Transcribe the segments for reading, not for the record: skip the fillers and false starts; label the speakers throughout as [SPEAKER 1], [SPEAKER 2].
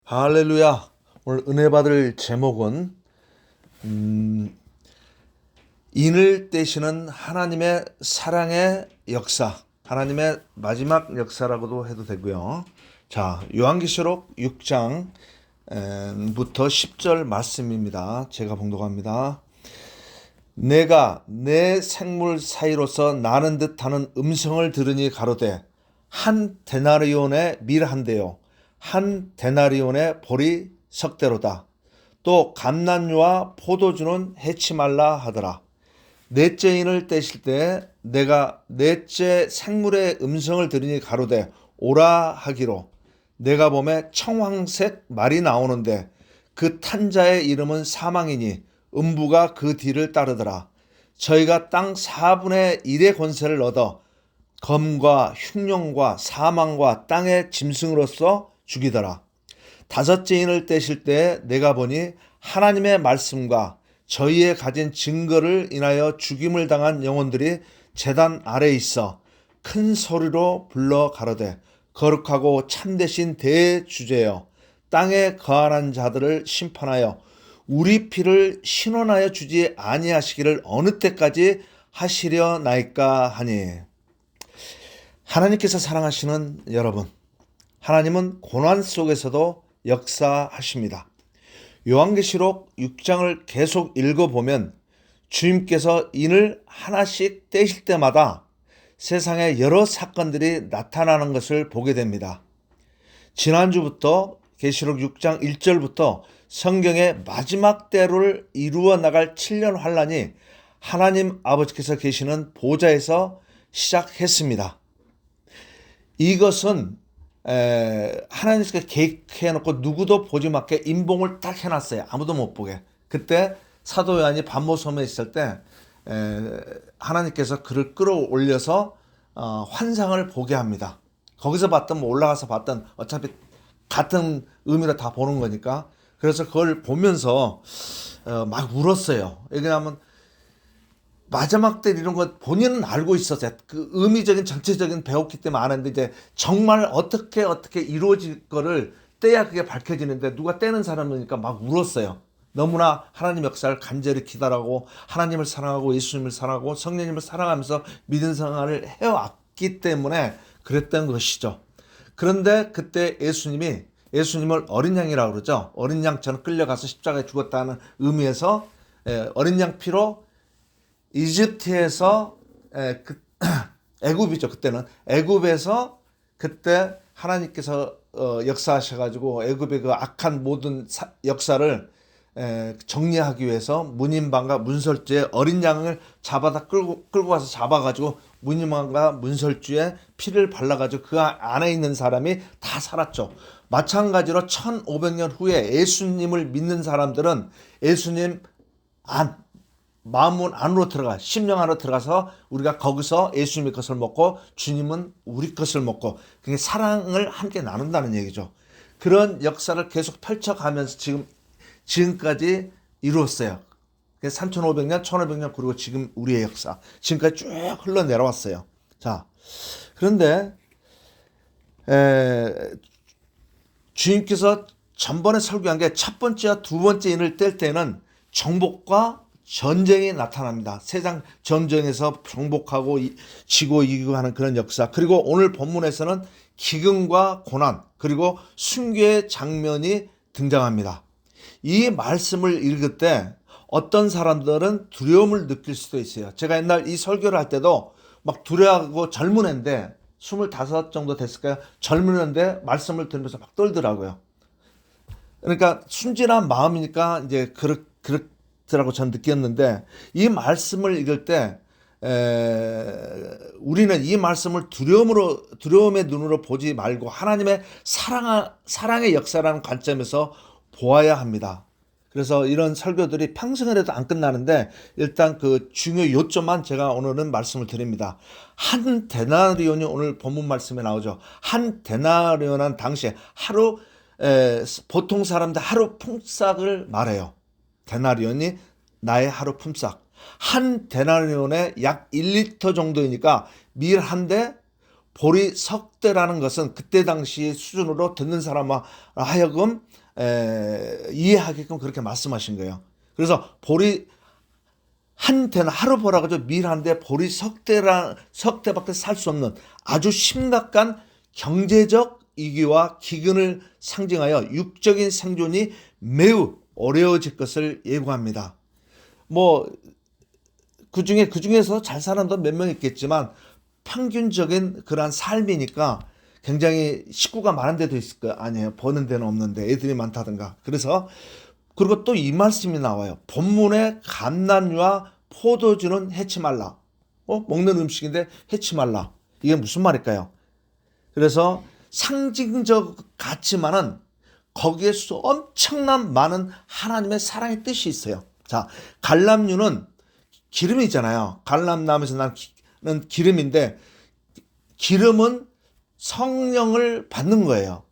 [SPEAKER 1] 할렐루야. 오늘 은혜 받을 제목은 인을 떼시는 하나님의 사랑의 역사, 하나님의 마지막 역사라고도 해도 되고요. 자, 요한계시록 6장부터 10절 말씀입니다. 제가 봉독합니다. 내가 내 생물 사이로서 나는 듯하는 음성을 들으니 가로되 한 데나리온의 밀 한 대요 한 데나리온의 보리 석대로다. 또 감난유와 포도주는 해치 말라 하더라. 넷째 인을 떼실 때 내가 넷째 생물의 음성을 들으니 가로되 오라 하기로 내가 보매 청황색 말이 나오는데 그 탄 자의 이름은 사망이니 음부가 그 뒤를 따르더라. 저희가 땅 4분의 1의 권세를 얻어 검과 흉령과 사망과 땅의 짐승으로서 죽이더라. 다섯째 인을 떼실 때 내가 보니 하나님의 말씀과 저희의 가진 증거를 인하여 죽임을 당한 영혼들이 제단 아래에 있어 큰 소리로 불러 가로되 거룩하고 참되신 대주제여 땅에 거하는 자들을 심판하여 우리 피를 신원하여 주지 아니하시기를 어느 때까지 하시려나이까 하니. 하나님께서 사랑하시는 여러분, 하나님은 고난 속에서도 역사하십니다. 요한계시록 6장을 계속 읽어보면 주님께서 인을 하나씩 떼실 때마다 세상에 여러 사건들이 나타나는 것을 보게 됩니다. 지난주부터 계시록 6장 1절부터 성경의 마지막 때를 이루어 나갈 7년 환란이 하나님 아버지께서 계시는 보좌에서 시작했습니다. 이것은 하나님께서 계획해놓고 누구도 보지 못게 임봉을 딱 해놨어요. 아무도 못 보게. 그때 사도 요한이 반모섬에 있을 때 하나님께서 그를 끌어올려서 환상을 보게 합니다. 거기서 봤든 뭐 올라가서 봤든 어차피 같은 의미로 다 보는 거니까. 그래서 그걸 보면서 막 울었어요. 왜냐하면 마지막 때 이런 거 본인은 알고 있었어요. 그 의미적인 전체적인 배웠기 때문에 아는데 이제 정말 어떻게 이루어질 거를 떼야 그게 밝혀지는데 누가 떼는 사람이니까 막 울었어요. 너무나 하나님 역사를 간절히 기다리고 하나님을 사랑하고 예수님을 사랑하고 성령님을 사랑하면서 믿음 생활을 해왔기 때문에 그랬던 것이죠. 그런데 그때 예수님을 어린 양이라고 그러죠. 어린 양처럼 끌려가서 십자가에 죽었다는 의미에서 어린 양 피로 이집트에서 애굽이죠. 그때는 애굽에서 그때 하나님께서 역사하셔가지고 애굽의 그 악한 모든 역사를 정리하기 위해서 문인방과 문설주의 어린 양을 잡아다 끌고 가서 잡아가지고 문인방과 문설주의 피를 발라가지고 그 안에 있는 사람이 다 살았죠. 마찬가지로 1500년 후에 예수님을 믿는 사람들은 예수님 마음 안으로 들어가, 심령 안으로 들어가서 우리가 거기서 예수님의 것을 먹고 주님은 우리 것을 먹고 그게 사랑을 함께 나눈다는 얘기죠. 그런 역사를 계속 펼쳐가면서 지금까지 이루었어요. 3,500년, 1,500년 그리고 지금 우리의 역사 지금까지 쭉 흘러내려왔어요. 자, 그런데 주님께서 전번에 설교한 게 첫 번째와 두 번째 인을 뗄 때는 정복과 전쟁이 나타납니다. 세상 전쟁에서 정복하고 지고 이기고 하는 그런 역사. 그리고 오늘 본문에서는 기근과 고난 그리고 순교의 장면이 등장합니다. 이 말씀을 읽을 때 어떤 사람들은 두려움을 느낄 수도 있어요. 제가 옛날 이 설교를 할 때도 막 두려워하고 젊은 애인데 25 정도 됐을까요? 젊은 애인데 말씀을 들으면서 막 떨더라고요. 그러니까 순진한 마음이니까 이제 그렇더라고 저는 느꼈는데 이 말씀을 읽을 때 우리는 이 말씀을 두려움의 눈으로 보지 말고 하나님의 사랑의 역사라는 관점에서 보아야 합니다. 그래서 이런 설교들이 평생을 해도 안 끝나는데 일단 그 중요 요점만 제가 오늘은 말씀을 드립니다. 한 데나리온이 오늘 본문 말씀에 나오죠. 한 데나리온은 당시에 하루 보통 사람들 하루 품삯을 말해요. 데나리온이 나의 하루 품삯. 한 데나리온에 약 1리터 정도이니까 밀 한 대, 보리석대라는 것은 그때 당시 수준으로 듣는 사람 하여금 이해하게끔 그렇게 말씀하신 거예요. 그래서 보리 한 대나 하루 벌어가지고 밀하는데 석대밖에 살 수 없는 아주 심각한 경제적 위기와 기근을 상징하여 육적인 생존이 매우 어려워질 것을 예고합니다. 뭐 그중에서 잘 사는 분 몇 명 있겠지만 평균적인 그러한 삶이니까 굉장히 식구가 많은 데도 있을 거 아니에요. 버는 데는 없는데 애들이 많다든가. 그리고 또 이 말씀이 나와요. 본문에 감람유와 포도주는 해치 말라. 먹는 음식인데 해치 말라. 이게 무슨 말일까요? 그래서 상징적 같지만은 거기에 엄청난 많은 하나님의 사랑의 뜻이 있어요. 자, 감람유는 기름이잖아요. 감람나무에서 나는 기름인데 기름은 성령을 받는 거예요.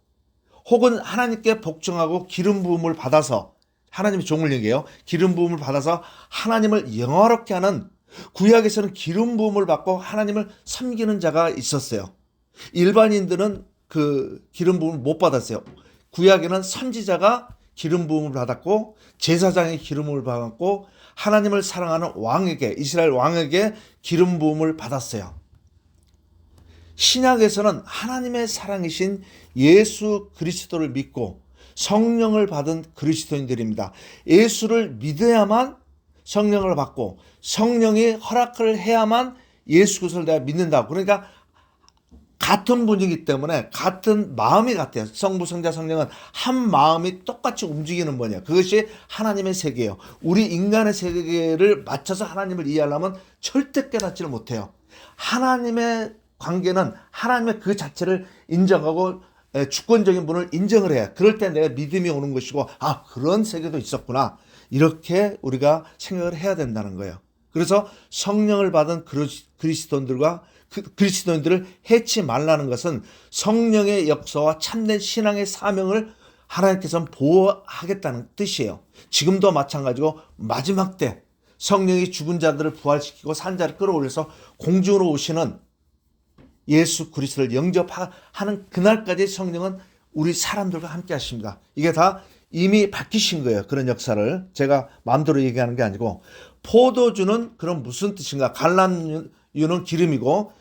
[SPEAKER 1] 혹은 하나님께 복종하고 기름 부음을 받아서 하나님의 종을 얘기해요. 기름 부음을 받아서 하나님을 영화롭게 하는 구약에서는 기름 부음을 받고 하나님을 섬기는 자가 있었어요. 일반인들은 그 기름 부음을 못 받았어요. 구약에는 선지자가 기름 부음을 받았고 제사장이 기름 부음을 받았고 하나님을 사랑하는 왕에게 이스라엘 왕에게 기름 부음을 받았어요. 신약에서는 하나님의 사랑이신 예수 그리스도를 믿고 성령을 받은 그리스도인들입니다. 예수를 믿어야만 성령을 받고 성령이 허락을 해야만 예수 그리스도를 내가 믿는다. 그러니까 같은 분이기 때문에 같은 마음이 같아요. 성부, 성자, 성령은 한 마음이 똑같이 움직이는 분이에요. 그것이 하나님의 세계예요. 우리 인간의 세계를 맞춰서 하나님을 이해하려면 절대 깨닫지를 못해요. 하나님의 관계는 하나님의 그 자체를 인정하고 주권적인 분을 인정을 해야 그럴 때 내가 믿음이 오는 것이고 그런 세계도 있었구나 이렇게 우리가 생각을 해야 된다는 거예요. 그래서 성령을 받은 그리스도인들을 해치 말라는 것은 성령의 역사와 참된 신앙의 사명을 하나님께서는 보호하겠다는 뜻이에요. 지금도 마찬가지고 마지막 때 성령이 죽은 자들을 부활시키고 산 자를 끌어올려서 공중으로 오시는 예수 그리스도를 영접하는 그날까지 성령은 우리 사람들과 함께 하십니다. 이게 다 이미 밝히신 거예요. 그런 역사를 제가 마음대로 얘기하는 게 아니고 포도주는 그럼 무슨 뜻인가? 감람유는 기름이고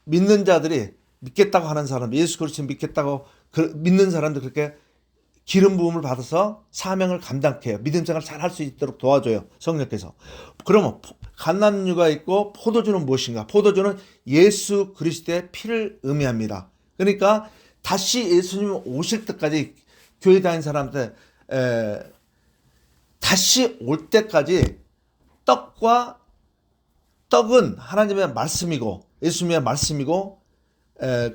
[SPEAKER 1] 믿는 자들이 믿겠다고 하는 사람 예수 그리스도를 믿겠다고 믿는 사람들 그렇게 기름 부음을 받아서 사명을 감당케 해요. 믿음 생활을 잘 할 수 있도록 도와줘요. 성령께서. 그러면 감람유가 있고 포도주는 무엇인가? 포도주는 예수 그리스도의 피를 의미합니다. 그러니까 다시 예수님 오실 때까지 교회 다니는 사람한테 다시 올 때까지 떡은 하나님의 말씀이고 예수님의 말씀이고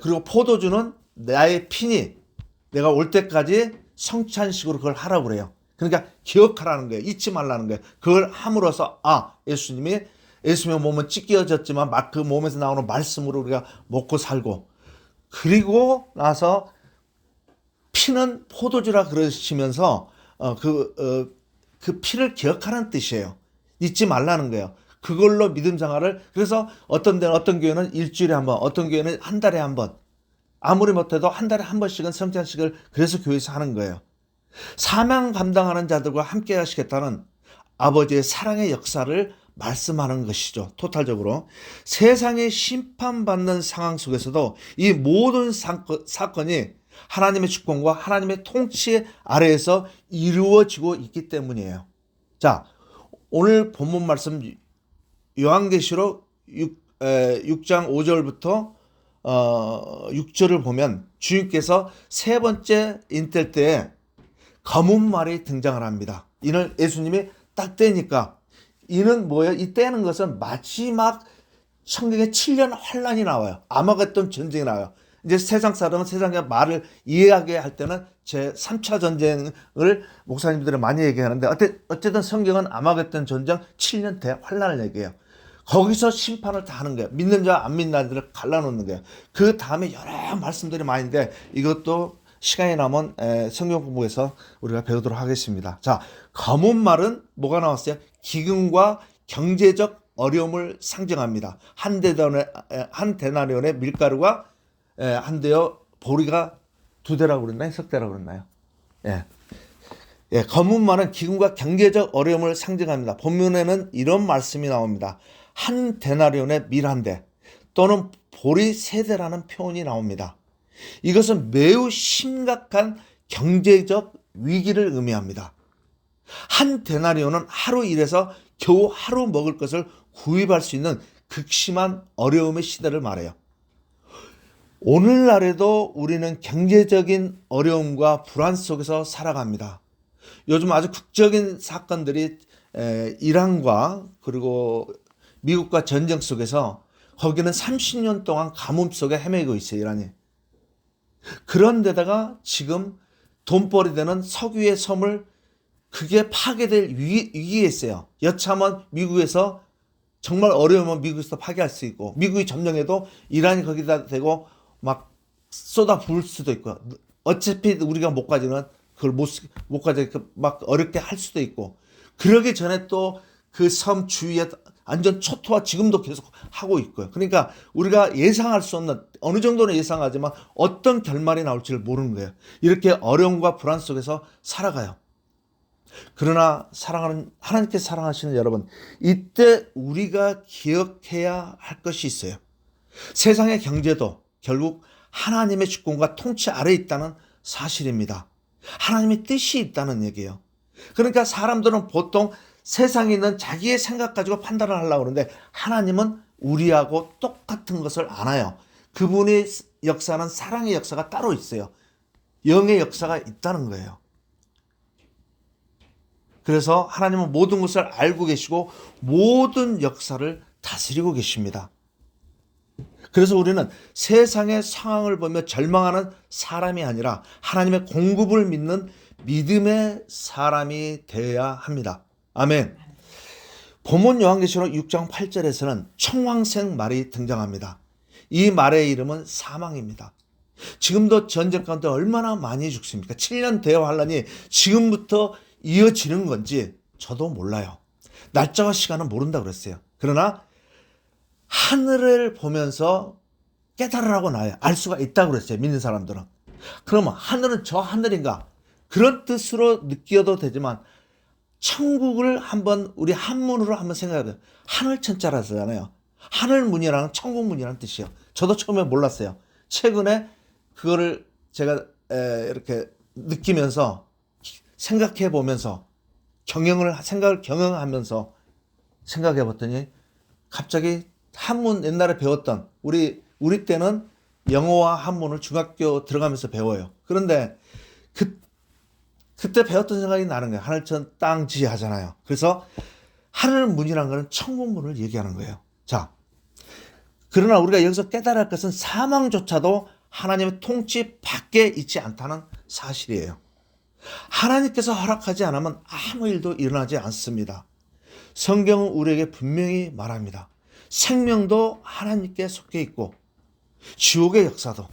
[SPEAKER 1] 그리고 포도주는 나의 피니 내가 올 때까지 성찬식으로 그걸 하라고 그래요. 그러니까 기억하라는 거예요. 잊지 말라는 거예요. 그걸 함으로써 예수님의 몸은 찢겨졌지만 그 몸에서 나오는 말씀으로 우리가 먹고 살고 그리고 나서 피는 포도주라 그러시면서 그 피를 기억하라는 뜻이에요. 잊지 말라는 거예요. 그걸로 믿음 생활을 그래서 어떤 교회는 일주일에 한 번, 어떤 교회는 한 달에 한 번, 아무리 못해도 한 달에 한 번씩은 성찬식을 그래서 교회에서 하는 거예요. 사명 감당하는 자들과 함께 하시겠다는 아버지의 사랑의 역사를 말씀하는 것이죠. 토탈적으로 세상에 심판받는 상황 속에서도 이 모든 사건이 하나님의 주권과 하나님의 통치 아래에서 이루어지고 있기 때문이에요. 자, 오늘 본문 말씀 요한계시록 6장 5절부터 6절을 보면 주님께서 세 번째 인텔 때에 검은 말이 등장을 합니다. 이는 예수님이 딱 때니까 이는 뭐예요? 이 때는 것은 마지막 성경에 7년 환란이 나와요. 아마겟돈 전쟁이 나와요. 이제 세상 사람은 세상의 말을 이해하게 할 때는 제 3차 전쟁을 목사님들이 많이 얘기하는데 어쨌든 성경은 아마겟돈 전쟁 7년 대 환란을 얘기해요. 거기서 심판을 다 하는 거예요. 믿는 자와 안 믿는 자들을 갈라놓는 거예요. 그 다음에 여러 말씀들이 많은데 이것도 시간이 남은 성경 공부에서 우리가 배우도록 하겠습니다. 자, 검은 말은 뭐가 나왔어요? 기근과 경제적 어려움을 상징합니다. 한 데나리온의 밀가루가 한 대여 보리가 두 대라고 그랬나요? 석 대라고 그랬나요? 예. 예, 검은말은 기근과 경제적 어려움을 상징합니다. 본문에는 이런 말씀이 나옵니다. 한 데나리온의 밀 한 대 또는 보리 세 대라는 표현이 나옵니다. 이것은 매우 심각한 경제적 위기를 의미합니다. 한 데나리온은 하루 일해서 겨우 하루 먹을 것을 구입할 수 있는 극심한 어려움의 시대를 말해요. 오늘날에도 우리는 경제적인 어려움과 불안 속에서 살아갑니다. 요즘 아주 극적인 사건들이 이란과 그리고 미국과 전쟁 속에서 거기는 30년 동안 가뭄 속에 헤매고 있어요, 이란이. 그런데다가 지금 돈벌이 되는 석유의 섬을 그게 파괴될 위기에 있어요. 여차하면 미국에서 정말 어려우면 미국에서 파괴할 수 있고 미국이 점령해도 이란이 거기다 대고 막 쏟아 부을 수도 있고 어차피 우리가 못 가지는 그걸 못 가지 막 어렵게 할 수도 있고 그러기 전에 또 그 섬 주위에 안전 초토화 지금도 계속 하고 있고요. 그러니까 우리가 예상할 수 없는 어느 정도는 예상하지만 어떤 결말이 나올지를 모르는 거예요. 이렇게 어려움과 불안 속에서 살아가요. 그러나 하나님께 사랑하시는 여러분, 이때 우리가 기억해야 할 것이 있어요. 세상의 경제도 결국 하나님의 주권과 통치 아래에 있다는 사실입니다. 하나님의 뜻이 있다는 얘기예요. 그러니까 사람들은 보통 세상에 있는 자기의 생각 가지고 판단을 하려고 그러는데 하나님은 우리하고 똑같은 것을 알아요. 그분의 역사는 사랑의 역사가 따로 있어요. 영의 역사가 있다는 거예요. 그래서 하나님은 모든 것을 알고 계시고 모든 역사를 다스리고 계십니다. 그래서 우리는 세상의 상황을 보며 절망하는 사람이 아니라 하나님의 공급을 믿는 믿음의 사람이 되어야 합니다. 아멘. 본문 요한계시록 6장 8절에서는 청황색 말이 등장합니다. 이 말의 이름은 사망입니다. 지금도 전쟁 가운데 얼마나 많이 죽습니까? 7년 대여 환란이 지금부터 이어지는 건지 저도 몰라요. 날짜와 시간은 모른다고 그랬어요. 그러나 하늘을 보면서 깨달으라고 나요. 알 수가 있다고 그랬어요. 믿는 사람들은. 그러면 하늘은 저 하늘인가? 그런 뜻으로 느껴도 되지만 천국을 한번 우리 한문으로 한번 생각해 봐요. 하늘천자라잖아요. 하늘문이라는 천국문이라는 뜻이에요. 저도 처음에 몰랐어요. 최근에 그거를 제가 이렇게 느끼면서 생각해 보면서 생각을 경영하면서 생각해 봤더니 갑자기 한문 옛날에 배웠던 우리 때는 영어와 한문을 중학교 들어가면서 배워요. 그런데 그때 배웠던 생각이 나는 거예요. 하늘천 땅지 하잖아요. 그래서 하늘문이라는 것은 천국문을 얘기하는 거예요. 자, 그러나 우리가 여기서 깨달을 것은 사망조차도 하나님의 통치 밖에 있지 않다는 사실이에요. 하나님께서 허락하지 않으면 아무 일도 일어나지 않습니다. 성경은 우리에게 분명히 말합니다. 생명도 하나님께 속해 있고 지옥의 역사도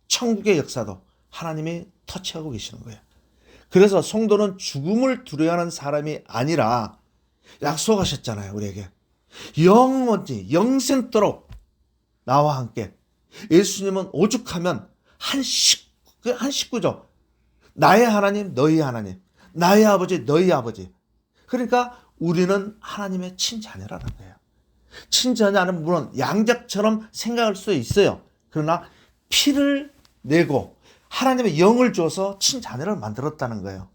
[SPEAKER 1] 천국의 역사도 하나님이 터치하고 계시는 거예요. 그래서 성도는 죽음을 두려워하는 사람이 아니라 약속하셨잖아요. 우리에게 영원히 영생토록 나와 함께. 예수님은 오죽하면 한 식구죠. 나의 하나님 너희 하나님, 나의 아버지 너희 아버지. 그러니까 우리는 하나님의 친자녀라는 거예요. 친자녀는 물론 양자처럼 생각할 수 있어요. 그러나 피를 내고 하나님의 영을 줘서 친자녀를 만들었다는 거예요.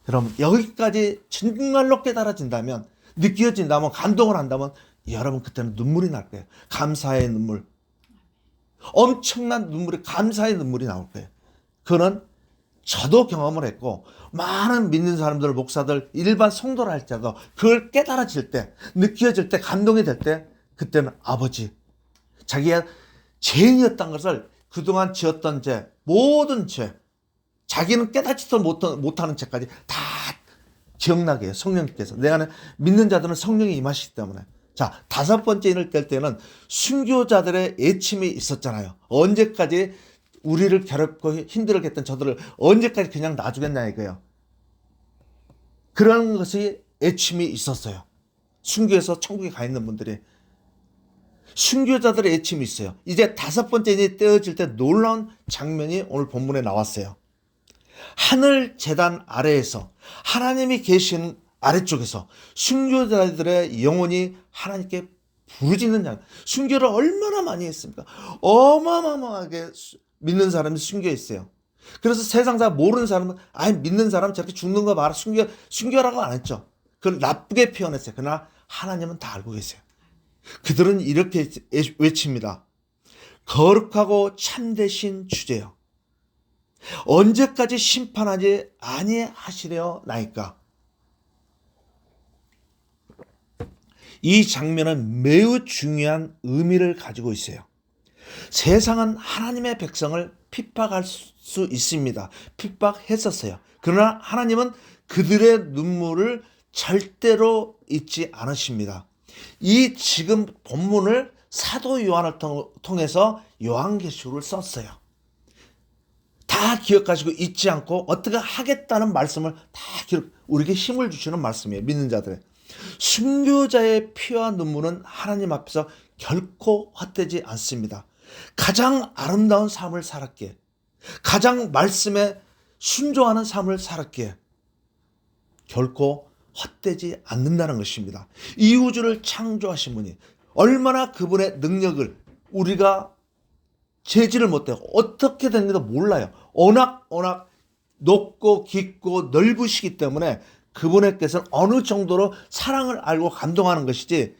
[SPEAKER 1] 여러분 여기까지 정말로 깨달아진다면, 느껴진다면, 감동을 한다면 여러분 그때는 눈물이 날 거예요. 감사의 눈물. 엄청난 눈물이, 감사의 눈물이 나올 거예요. 그거는 저도 경험을 했고 많은 믿는 사람들, 목사들, 일반 성도를 할 때도 그걸 깨달아질 때, 느껴질 때, 감동이 될 때 그때는 아버지, 자기가 죄인이었던 것을 그동안 지었던 죄, 모든 죄, 자기는 깨닫지도 못하는 죄까지 다 기억나게 해요. 성령께서. 내 안에 믿는 자들은 성령이 임하시기 때문에. 자, 다섯 번째 인을 뗄 때는 순교자들의 애침이 있었잖아요. 언제까지 우리를 괴롭고 힘들게 했던 저들을 언제까지 그냥 놔주겠냐 이거예요. 그런 것이 애침이 있었어요. 순교해서 천국에 가 있는 분들이. 순교자들의 애침이 있어요. 이제 5번째 떼어질 때 놀라운 장면이 오늘 본문에 나왔어요. 하늘 제단 아래에서 하나님이 계신 아래쪽에서 순교자들의 영혼이 하나님께 부르짖는 장면. 순교를 얼마나 많이 했습니까? 어마어마하게 믿는 사람이 순교했어요. 그래서 세상 사람 모르는 사람은 믿는 사람 저렇게 죽는 거 봐라. 순교라고 안 했죠. 그걸 나쁘게 표현했어요. 그러나 하나님은 다 알고 계세요. 그들은 이렇게 외칩니다. 거룩하고 참되신 주제여, 언제까지 심판하지 아니하시려 나이까. 이 장면은 매우 중요한 의미를 가지고 있어요. 세상은 하나님의 백성을 핍박할 수 있습니다. 핍박했었어요. 그러나 하나님은 그들의 눈물을 절대로 잊지 않으십니다. 이 지금 본문을 사도 요한을 통해서 요한계시록을 썼어요. 다 기억하시고 잊지 않고 어떻게 하겠다는 말씀을 다 우리에게 힘을 주시는 말씀이에요. 믿는 자들의. 순교자의 피와 눈물은 하나님 앞에서 결코 헛되지 않습니다. 가장 아름다운 삶을 살았기에, 가장 말씀에 순종하는 삶을 살았기에 결코 헛되지 않는다는 것입니다. 이 우주를 창조하신 분이 얼마나 그분의 능력을 우리가 재지를 못해요. 어떻게 되는지도 몰라요. 워낙 높고 깊고 넓으시기 때문에 그분께서는 어느 정도로 사랑을 알고 감동하는 것이지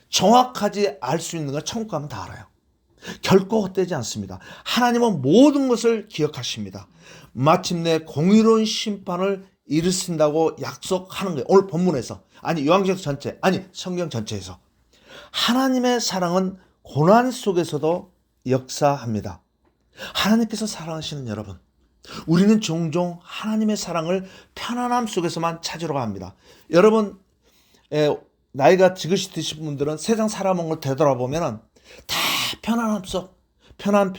[SPEAKER 1] 정확하지 알 수 있는 건 천국 가면 다 알아요. 결코 헛되지 않습니다. 하나님은 모든 것을 기억하십니다. 마침내 공의로운 심판을 이르신다고 약속하는 거예요. 오늘 본문에서. 요한계시록 전체, 성경 전체에서. 하나님의 사랑은 고난 속에서도 역사합니다. 하나님께서 사랑하시는 여러분, 우리는 종종 하나님의 사랑을 편안함 속에서만 찾으러 합니다. 여러분, 나이가 지긋이 드신 분들은 세상 살아본 걸 되돌아보면 다 편안함 속, 편안,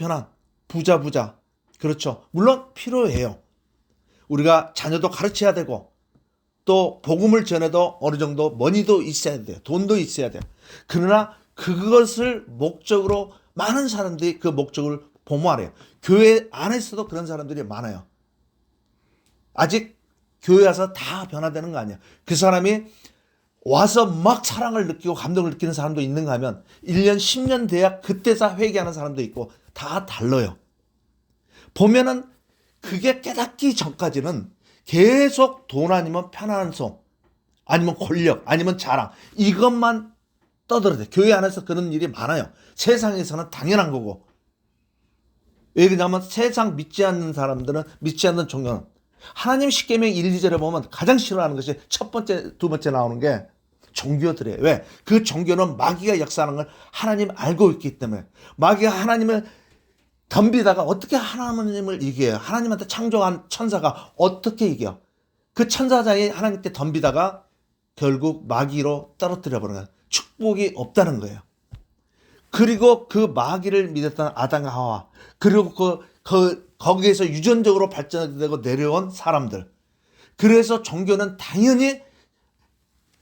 [SPEAKER 1] 부자. 그렇죠. 물론 필요해요. 우리가 자녀도 가르쳐야 되고 또 복음을 전해도 어느 정도 머니도 있어야 돼요. 돈도 있어야 돼요. 그러나 그것을 목적으로 많은 사람들이 그 목적을 도모하래요. 교회 안에서도 그런 사람들이 많아요. 아직 교회 와서 다 변화되는 거 아니야. 그 사람이 와서 막 사랑을 느끼고 감동을 느끼는 사람도 있는가 하면 1년 10년 돼야 그때서 회개하는 사람도 있고 다 달라요. 보면은 그게 깨닫기 전까지는 계속 돈 아니면 편안한 속, 아니면 권력, 아니면 자랑, 이것만 떠들어야 돼. 교회 안에서 그런 일이 많아요. 세상에서는 당연한 거고. 왜 그러냐면 세상 믿지 않는 사람들은, 믿지 않는 종교는 하나님 십계명 1, 2절에 보면 가장 싫어하는 것이 첫 번째, 두 번째 나오는 게 종교들이에요. 왜? 그 종교는 마귀가 역사하는 걸 하나님 알고 있기 때문에. 마귀가 하나님을 덤비다가 어떻게 하나님을 이겨요? 하나님한테 창조한 천사가 어떻게 이겨? 그 천사장이 하나님께 덤비다가 결국 마귀로 떨어뜨려 버린 거예요. 축복이 없다는 거예요. 그리고 그 마귀를 믿었던 아담과 하와, 그리고 거기에서 유전적으로 발전되고 내려온 사람들. 그래서 종교는 당연히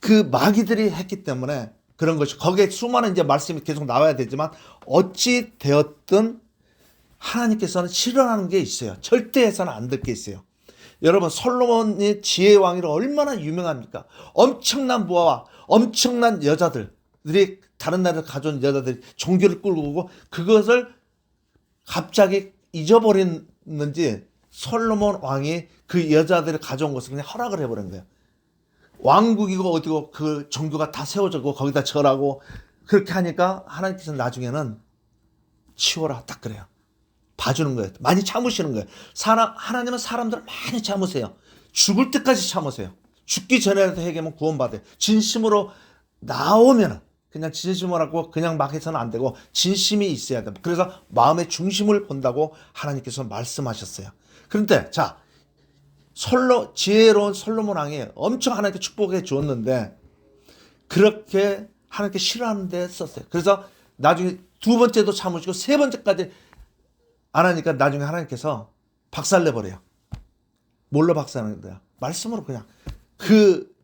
[SPEAKER 1] 그 마귀들이 했기 때문에 그런 것이, 거기에 수많은 이제 말씀이 계속 나와야 되지만 어찌 되었든 하나님께서는 실현하는 게 있어요. 절대 해서는 안 될 게 있어요. 여러분, 솔로몬이 지혜의 왕이라 얼마나 유명합니까? 엄청난 부하와 엄청난 여자들이, 다른 나라에서 가져온 여자들이 종교를 끌고 오고 그것을 갑자기 잊어버렸는지 솔로몬 왕이 그 여자들을 가져온 것을 그냥 허락을 해버린 거예요. 왕국이고 어디고 그 종교가 다 세워졌고 거기다 절하고 그렇게 하니까 하나님께서 나중에는 치워라, 딱 그래요. 봐주는 거예요. 많이 참으시는 거예요. 하나님은 사람들을 많이 참으세요. 죽을 때까지 참으세요. 죽기 전에라도 회개하면 구원받아요. 진심으로 나오면, 그냥 진심으로 하고 그냥 막 해서는 안 되고 진심이 있어야 됩니다. 그래서 마음의 중심을 본다고 하나님께서 말씀하셨어요. 그런데 자, 지혜로운 솔로몬 왕이 엄청 하나님께 축복해 주었는데 그렇게 하나님께 싫어하는 데 썼어요. 그래서 나중에 두 번째도 참으시고 세 번째까지 안 하니까 나중에 하나님께서 박살내버려요. 뭘로 박살내는 거야? 말씀으로 그냥. 그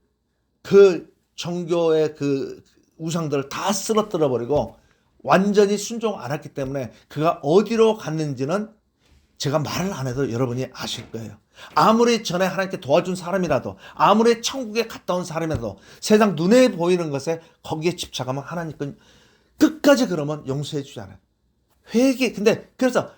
[SPEAKER 1] 종교의 그 우상들을 다 쓰러뜨려 버리고 완전히 순종 안 했기 때문에 그가 어디로 갔는지는 제가 말을 안 해도 여러분이 아실 거예요. 아무리 전에 하나님께 도와준 사람이라도, 아무리 천국에 갔다 온 사람이라도 세상 눈에 보이는 것에 거기에 집착하면 하나님은 끝까지 그러면 용서해 주지 않아요. 근데 그래서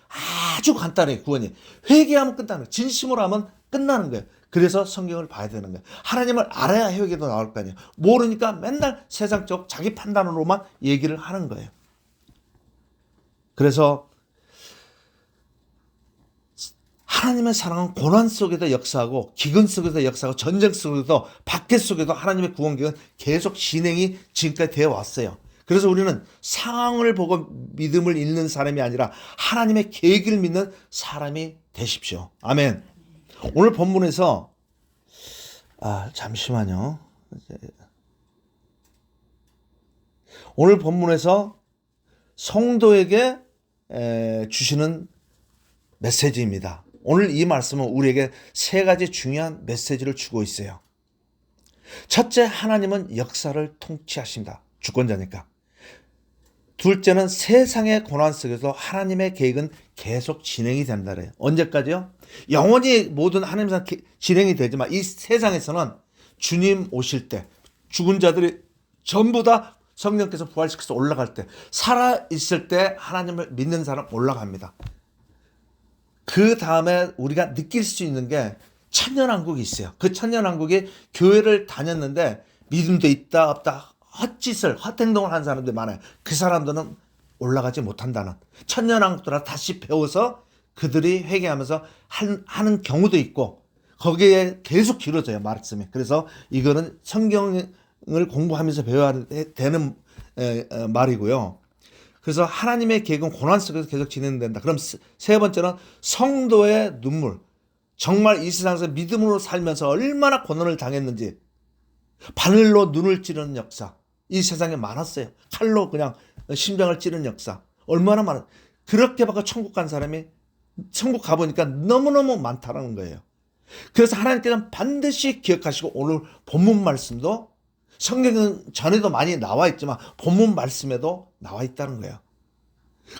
[SPEAKER 1] 아주 간단해요, 구원이. 회개하면 끝나는 거예요. 진심으로 하면 끝나는 거예요. 그래서 성경을 봐야 되는 거예요. 하나님을 알아야 회개도 나올 거 아니에요. 모르니까 맨날 세상적 자기 판단으로만 얘기를 하는 거예요. 그래서 하나님의 사랑은 고난 속에도 역사하고 기근 속에도 역사하고 전쟁 속에도 박해 속에도 하나님의 구원계획은 계속 진행이 지금까지 되어 왔어요. 그래서 우리는 상황을 보고 믿음을 잃는 사람이 아니라 하나님의 계획을 믿는 사람이 되십시오. 아멘. 오늘 본문에서 잠시만요. 오늘 본문에서 성도에게 주시는 메시지입니다. 오늘 이 말씀은 우리에게 세 가지 중요한 메시지를 주고 있어요. 첫째, 하나님은 역사를 통치하신다. 주권자니까. 둘째는 세상의 고난 속에서 하나님의 계획은 계속 진행이 된다 그래요. 언제까지요? 영원히 모든 하나님의 진행이 되지만 이 세상에서는 주님 오실 때 죽은 자들이 전부 다 성령께서 부활시켜서 올라갈 때, 살아있을 때 하나님을 믿는 사람 올라갑니다. 그 다음에 우리가 느낄 수 있는 게 천년왕국이 있어요. 그 천년왕국이 교회를 다녔는데 믿음도 있다 없다 헛짓을 헛행동을 한 사람들이 많아요. 그 사람들은 올라가지 못한다는, 천년왕국들아 다시 배워서 그들이 회개하면서 하는 경우도 있고 거기에 계속 길어져요, 말씀이. 그래서 이거는 성경을 공부하면서 배워야 되는 말이고요. 그래서 하나님의 계획은 고난 속에서 계속 진행된다. 그럼 세 번째는 성도의 눈물. 정말 이 세상에서 믿음으로 살면서 얼마나 고난을 당했는지 바늘로 눈을 찌르는 역사. 이 세상에 많았어요. 칼로 그냥 심장을 찌르는 역사. 얼마나 많아. 그렇게 받고 천국 간 사람이 천국 가보니까 너무너무 많다는 거예요. 그래서 하나님께서는 반드시 기억하시고 오늘 본문 말씀도 성경은 전에도 많이 나와 있지만 본문 말씀에도 나와 있다는 거예요.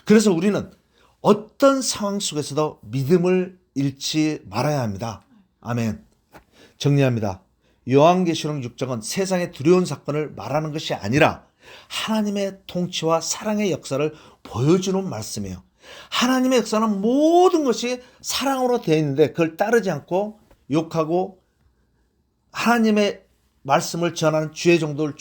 [SPEAKER 1] 그래서 우리는 어떤 상황 속에서도 믿음을 잃지 말아야 합니다. 아멘. 정리합니다. 요한계시록 6장은 세상의 두려운 사건을 말하는 것이 아니라 하나님의 통치와 사랑의 역사를 보여주는 말씀이에요. 하나님의 역사는 모든 것이 사랑으로 되어 있는데 그걸 따르지 않고 욕하고 하나님의 말씀을 전하는 주의 종들을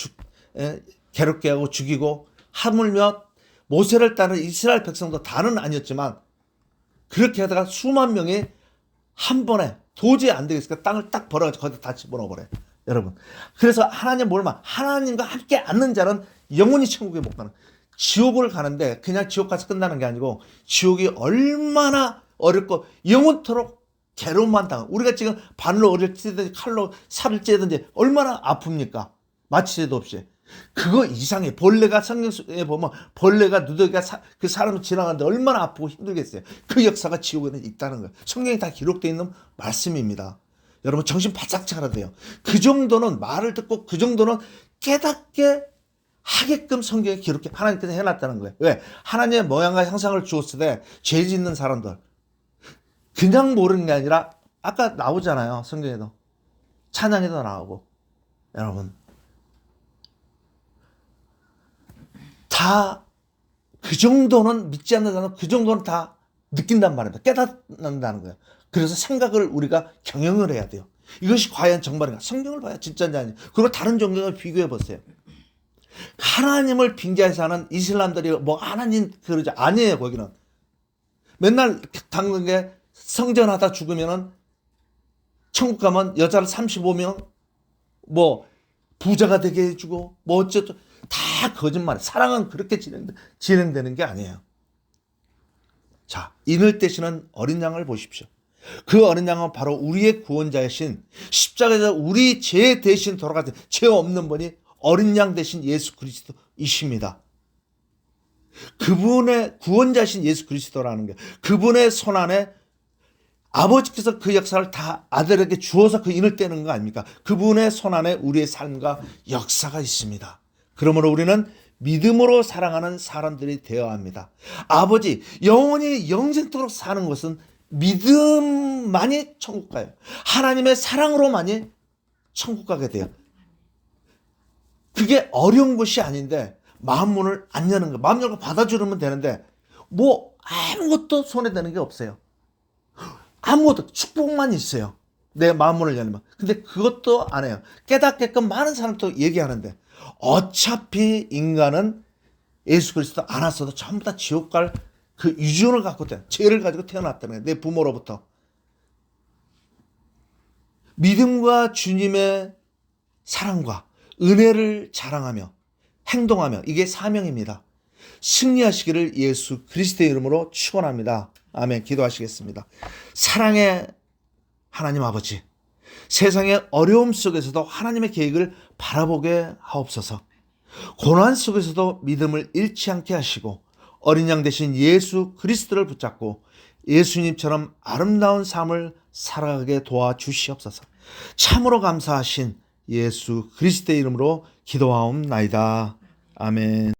[SPEAKER 1] 괴롭게 하고 죽이고, 하물며 모세를 따르는 이스라엘 백성도 다는 아니었지만 그렇게 하다가 수만 명이 한 번에 도저히 안 되겠으니까 땅을 딱 벌어가지고 거기다 다 집어넣어버려요. 여러분. 그래서 하나님 모르면 하나님과 함께 앉는 자는 영원히 천국에 못 가는, 지옥을 가는데 그냥 지옥 가서 끝나는 게 아니고 지옥이 얼마나 어렵고 영원토록 괴로움만 당하고, 우리가 지금 바늘로 어를 찌든지 칼로 살을 찌든지 얼마나 아픕니까? 마취제도 없이. 그거 이상해. 벌레가 성경에 보면 벌레가 누더기가 그 사람을 지나가는데 얼마나 아프고 힘들겠어요. 그 역사가 지옥에는 있다는 거예요. 성경에 다 기록되어 있는 말씀입니다. 여러분 정신 바짝 차려야 돼요. 그 정도는 말을 듣고 그 정도는 깨닫게 하게끔 성경에 기록해 하나님께서 해놨다는 거예요. 왜? 하나님의 모양과 형상을 주었을 때 죄 짓는 사람들 그냥 모르는 게 아니라 아까 나오잖아요. 성경에도 찬양에도 나오고. 여러분 다 그 정도는 믿지 않는 사람은 그 정도는 다 느낀단 말입니다. 깨닫는다는 거예요. 그래서 생각을 우리가 경영을 해야 돼요. 이것이 과연 정말인가? 성경을 봐야 진짜인지 아닌지. 그리고 다른 종교를 비교해 보세요. 하나님을 빙자해서 하는 이슬람들이 뭐 하나님 그러지 아니에요. 거기는 맨날 당근 게 성전하다 죽으면은 천국 가면 여자를 35명 뭐 부자가 되게 해주고 뭐 어쨌든 다 거짓말. 사랑은 그렇게 진행되는 게 아니에요. 자, 인을 떼시는 어린 양을 보십시오. 그 어린 양은 바로 우리의 구원자이신 십자가에서 우리 죄 대신 돌아가신 죄 없는 분이 어린 양 대신 예수 그리스도이십니다. 그분의 구원자이신 예수 그리스도라는 게 그분의 손 안에 아버지께서 그 역사를 다 아들에게 주어서 그 인을 떼는 거 아닙니까? 그분의 손안에 우리의 삶과 역사가 있습니다. 그러므로 우리는 믿음으로 사랑하는 사람들이 되어야 합니다. 아버지, 영원히 영생토록 사는 것은 믿음만이 천국 가요. 하나님의 사랑으로만이 천국 가게 돼요. 그게 어려운 것이 아닌데 마음 문을 안 여는 거. 마음 열고 받아주면 되는데 뭐 아무것도 손에 대는 게 없어요. 아무것도 축복만 있어요. 내 마음 문을 열면. 근데 그것도 안 해요. 깨닫게끔 많은 사람도 얘기하는데 어차피 인간은 예수 그리스도 안 왔어도 전부 다 지옥 갈 그 유전을 갖고 죄를 가지고 태어났다는 거예요. 내 부모로부터. 믿음과 주님의 사랑과 은혜를 자랑하며 행동하며 이게 사명입니다. 승리하시기를 예수 그리스도의 이름으로 축원합니다. 아멘. 기도하시겠습니다. 사랑의 하나님 아버지, 세상의 어려움 속에서도 하나님의 계획을 바라보게 하옵소서. 고난 속에서도 믿음을 잃지 않게 하시고 어린 양 되신 예수 그리스도를 붙잡고 예수님처럼 아름다운 삶을 살아가게 도와주시옵소서. 참으로 감사하신 예수 그리스도의 이름으로 기도하옵나이다. 아멘.